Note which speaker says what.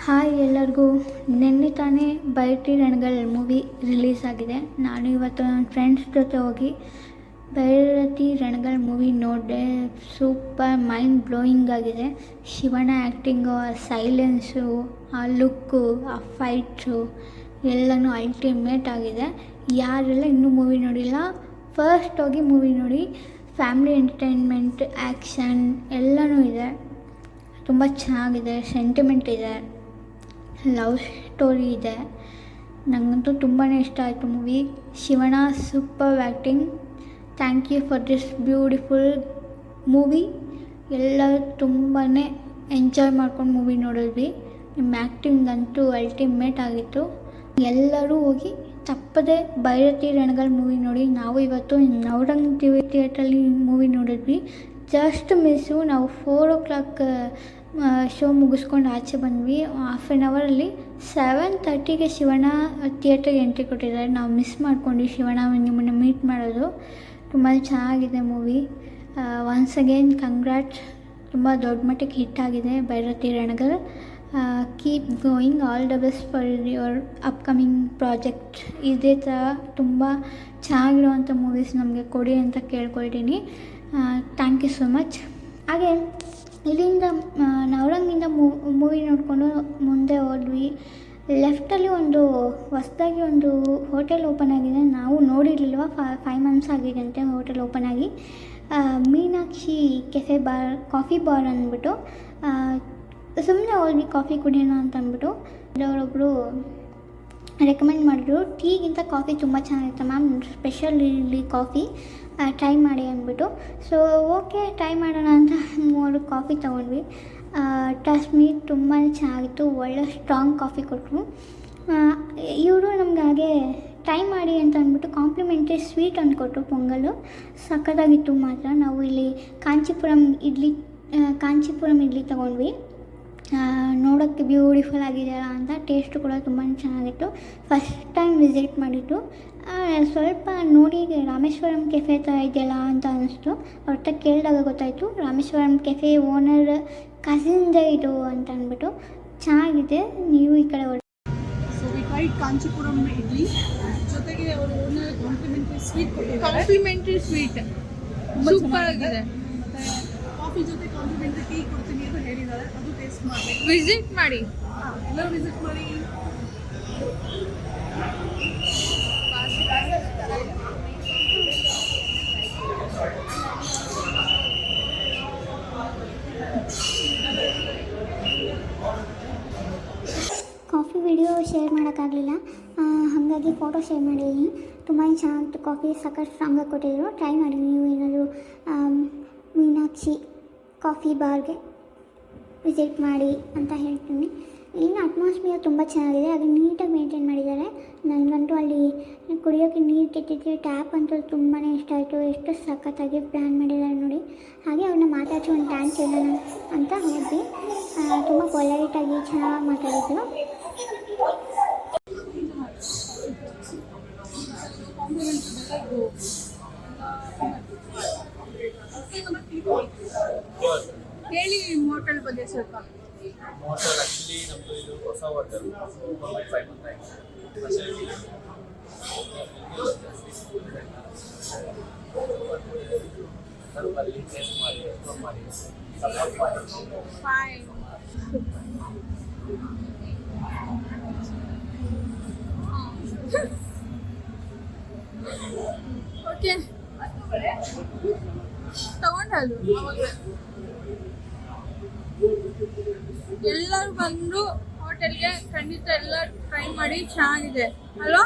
Speaker 1: Hi ಎಲ್ಲರಿಗೂ. ನಿನ್ನೆ ತಾನೇ ಬೈರತಿ ರಣಗಳು ಮೂವಿ ರಿಲೀಸ್ ಆಗಿದೆ. ನಾನು ಇವತ್ತು ನನ್ನ ಫ್ರೆಂಡ್ಸ್ ಜೊತೆ ಹೋಗಿ ಬೈರತಿ ರಣಗಳು ಮೂವಿ ನೋಡಿದೆ. ಸೂಪರ್ ಮೈಂಡ್ ಬ್ಲೋಯಿಂಗ್ ಆಗಿದೆ. ಶಿವಣ್ಣ ಆ್ಯಕ್ಟಿಂಗು, ಆ ಸೈಲೆನ್ಸು, ಆ ಲುಕ್ಕು, ಆ ಫೈಟ್ಸು ಎಲ್ಲನೂ ಅಲ್ಟಿಮೇಟ್ ಆಗಿದೆ. ಯಾರೆಲ್ಲ ಇನ್ನೂ ಮೂವಿ ನೋಡಿಲ್ಲ, ಫಸ್ಟ್ ಹೋಗಿ ಮೂವಿ ನೋಡಿ. ಫ್ಯಾಮಿಲಿ ಎಂಟರ್ಟೈನ್ಮೆಂಟ್, ಆ್ಯಕ್ಷನ್ ಎಲ್ಲನೂ ಇದೆ. ತುಂಬ ಚೆನ್ನಾಗಿದೆ. ಸೆಂಟಿಮೆಂಟ್ ಇದೆ, ಲವ್ ಸ್ಟೋರಿ ಇದೆ. ನನಗಂತೂ ತುಂಬಾ ಇಷ್ಟ ಆಯಿತು movie. Shivanna super acting. Thank you for this beautiful movie. ಎಲ್ಲರೂ ತುಂಬಾ ಎಂಜಾಯ್ ಮಾಡ್ಕೊಂಡು ಮೂವಿ ನೋಡಿದ್ವಿ. ನಿಮ್ಮ ಆ್ಯಕ್ಟಿಂಗ್ ಅಂತೂ ಅಲ್ಟಿಮೇಟ್ ಆಗಿತ್ತು. ಎಲ್ಲರೂ ಹೋಗಿ ತಪ್ಪದೆ ಬೈರತಿ ರಣಗಳು ಮೂವಿ ನೋಡಿ. ನಾವು ಇವತ್ತು ನವರಂಗ್ ಥಿಯೇಟ್ರಲ್ಲಿ ಮೂವಿ ನೋಡಿದ್ವಿ. Just miss. ನಾವು 4 o'clock ಶೋ ಮುಗಿಸ್ಕೊಂಡು ಆಚೆ ಬಂದ್ವಿ. ಹಾಫ್ ಆನ್ ಅವರಲ್ಲಿ 7:30ಗೆ ಶಿವಣ್ಣ ಥಿಯೇಟ್ರಿಗೆ ಎಂಟ್ರಿ ಕೊಟ್ಟಿದ್ದಾರೆ. ನಾವು ಮಿಸ್ ಮಾಡ್ಕೊಂಡ್ವಿ ಶಿವಣ್ಣ ನಿಮ್ಮನ್ನು ಮೀಟ್ ಮಾಡೋದು. ತುಂಬ ಚೆನ್ನಾಗಿದೆ ಮೂವಿ. Once again congrats. ತುಂಬ ದೊಡ್ಡ ಮಟ್ಟಿಗೆ ಹಿಟ್ ಆಗಿದೆ Bhairathi Ranagal. Keep going. All the best for your upcoming project. ಇದೇ ಥರ ತುಂಬ ಚೆನ್ನಾಗಿರುವಂಥ ಮೂವೀಸ್ ನಮಗೆ ಕೊಡಿ ಅಂತ ಕೇಳ್ಕೊಳ್ತೀನಿ. Thank you so much. ಹಾಗೆ ಇಲ್ಲಿಂದ ನವರಂಗಿಂದ ಮೂವಿ ನೋಡಿಕೊಂಡು ಮುಂದೆ ಹೋದ್ವಿ. ಲೆಫ್ಟಲ್ಲಿ ಒಂದು ಹೊಸದಾಗಿ ಒಂದು ಹೋಟೆಲ್ ಓಪನ್ ಆಗಿದೆ. ನಾವು ನೋಡಿರಲಿಲ್ವ. 5 months ಆಗಿದೆ ಅಂತೆ ಹೋಟೆಲ್ ಓಪನ್ ಆಗಿ. Meenakshi cafe bar, coffee bar ಅಂದ್ಬಿಟ್ಟು ಸುಮ್ಮನೆ ಹೋದ್ವಿ ಕಾಫಿ ಕುಡಿಯೋಣ ಅಂತ ಅಂದ್ಬಿಟ್ಟು. ಅವರೊಬ್ಬರು ರೆಕಮೆಂಡ್ ಮಾಡಿದ್ರು. ಟೀಗಿಂತ ಕಾಫಿ ತುಂಬ ಚೆನ್ನಾಗಿರುತ್ತೆ ಮ್ಯಾಮ್, ಸ್ಪೆಷಲ್ ಇಲ್ಲಿ ಕಾಫಿ ಟ್ರೈ ಮಾಡಿ ಅಂದ್ಬಿಟ್ಟು. ಸೊ ಓಕೆ ಟ್ರೈ ಮಾಡೋಣ ಅಂತ 3 ಕಾಫಿ ತೊಗೊಂಡ್ವಿ. ಟ್ರಸ್ಟ್ ಮೀ ತುಂಬಾ ಚೆನ್ನಾಗಿತ್ತು. ಒಳ್ಳೆ ಸ್ಟ್ರಾಂಗ್ ಕಾಫಿ ಕೊಟ್ಟರು ಇವರು ನಮ್ಗೆ. ಹಾಗೆ ಟ್ರೈ ಮಾಡಿ ಅಂತ ಅಂದ್ಬಿಟ್ಟು ಕಾಂಪ್ಲಿಮೆಂಟ್ರಿ ಸ್ವೀಟ್ ಅಂದ್ಕೊಟ್ರು, ಪೊಂಗಲ್ಲು. ಸಕ್ಕತ್ತಾಗಿತ್ತು ಮಾತ್ರ. ನಾವು ಇಲ್ಲಿ ಕಾಂಚೀಪುರಂ ಇಡ್ಲಿ ತೊಗೊಂಡ್ವಿ. ನೋಡೋಕ್ಕೆ ಬ್ಯೂಟಿಫುಲ್ ಆಗಿದೆಯಲ್ಲ ಅಂತ. ಟೇಸ್ಟು ಕೂಡ ತುಂಬಾ ಚೆನ್ನಾಗಿತ್ತು. ಫಸ್ಟ್ ಟೈಮ್ ವಿಸಿಟ್ ಮಾಡಿದ್ದು. ಸ್ವಲ್ಪ ನೋಡಿ ರಾಮೇಶ್ವರಂ ಕೆಫೆ ಥರ ಇದೆಯಲ್ಲ ಅಂತ ಅನ್ನಿಸ್ತು. ಅವ್ರ ಹತ್ರ ಕೇಳಿದಾಗ ಗೊತ್ತಾಯಿತು ರಾಮೇಶ್ವರಂ ಕೆಫೆ ಓನರ್ ಕಸಿನ್ದೇ ಇದು ಅಂತ ಅಂದ್ಬಿಟ್ಟು. ಚೆನ್ನಾಗಿದೆ. ನೀವು ಈ ಕಡೆ
Speaker 2: so we tried Kanchipuram idli, ಜೊತೆಗೆ ಅವರು ಓನರ್ ಕಾಂಪ್ಲಿಮೆಂಟ್ರಿ ಸ್ವೀಟ್ ಸೂಪರ್ ಆಗಿದೆ. ಕಾಫಿ ಜೊತೆ ಕಾಂಪ್ಲಿಮೆಂಟ್ರಿ ಟೀ ಕೊಡ್ತೀನಿ ಅಂತ ಹೇಳಿದ್ದಾರೆ. ಅದು ಟೇಸ್ಟ್ ಮಾಡಿ
Speaker 1: ವಿಸಿಟ್ ಮಾಡಿ.
Speaker 2: ಎಲ್ಲರೂ ವಿಸಿಟ್ ಮಾಡಿ.
Speaker 3: ಕಾಫಿ ವಿಡಿಯೋ ಶೇರ್ ಮಾಡೋಕ್ಕಾಗಲಿಲ್ಲ, ಹಾಗಾಗಿ ಫೋಟೋ ಶೇರ್ ಮಾಡಿದ್ದೀನಿ. ತುಂಬಾ ಚೆನ್ನಾಗಿತ್ತು ಕಾಫಿ. ಸಖತ್ ಸ್ಟ್ರಾಂಗಾಗಿ ಕೊಟ್ಟಿದ್ರು. ಟ್ರೈ ಮಾಡಿ ನೀವು ಏನಾದರೂ ಮೀನಾಕ್ಷಿ ಕಾಫಿ ಬಾರ್ಗೆ ವಿಸಿಟ್ ಮಾಡಿ ಅಂತ ಹೇಳ್ತೀನಿ. ಇಲ್ಲಿನ ಅಟ್ಮಾಸ್ಫಿಯರ್ ತುಂಬ ಚೆನ್ನಾಗಿದೆ. ಹಾಗೆ ನೀಟಾಗಿ ಮೇಂಟೈನ್ ಮಾಡಿದ್ದಾರೆ. ನನಗಂತೂ ಅಲ್ಲಿ ಕುಡಿಯೋಕ್ಕೆ ನೀರು ಕೆಟ್ಟಿದ್ದೆ. ಟ್ಯಾಪ್ ಅಂತೂ ತುಂಬಾ ಇಷ್ಟ ಆಯಿತು. ಎಷ್ಟು ಸಖತ್ತಾಗಿ ಪ್ಲ್ಯಾನ್ ಮಾಡಿದ್ದಾರೆ ನೋಡಿ. ಹಾಗೆ ಅವ್ರನ್ನ ಮಾತಾಡ್ಸಿ ಒಂದು ಡ್ಯಾನ್ಸ್ ಹೇಳೋಣ ಅಂತ ಹೋದ್ವಿ. ತುಂಬ ಪೊಲೈಟಾಗಿ ಚೆನ್ನಾಗಿ ಮಾತಾಡಿದ್ರು.
Speaker 2: ಹೇಳಿ ಹೋಟೆಲ್ ಬಗ್ಗೆ ಸ್ವಲ್ಪ.
Speaker 4: ಹೋಟೆಲ್ ಆ್ಯಕ್ಚುಲಿ ನಮ್ಮದು ಇದು ಹೊಸ ಹೋಟೆಲ್. 5 months ಆಯಿತು. ಫೆಸಿಲಿಟಿ ಸ್ವಲ್ಪ ಅಲ್ಲಿ ಟೇಸ್ಟ್ ಮಾಡಿ, ಎಕ್ಸ್ಪ್ಲೋರ್ ಮಾಡಿ, ಸಪೋರ್ಟ್ ಮಾಡಿ.
Speaker 2: ಫೈನ್. ಓಕೆ ತಗೊಂಡದು. ಎಲ್ಲರೂ ಬಂದು ಹೋಟೆಲ್ಗೆ ಖಂಡಿತ ಎಲ್ಲ ಟ್ರೈ ಮಾಡಿ. ಚೆನ್ನಾಗಿದೆ ಅಲ್ವಾ?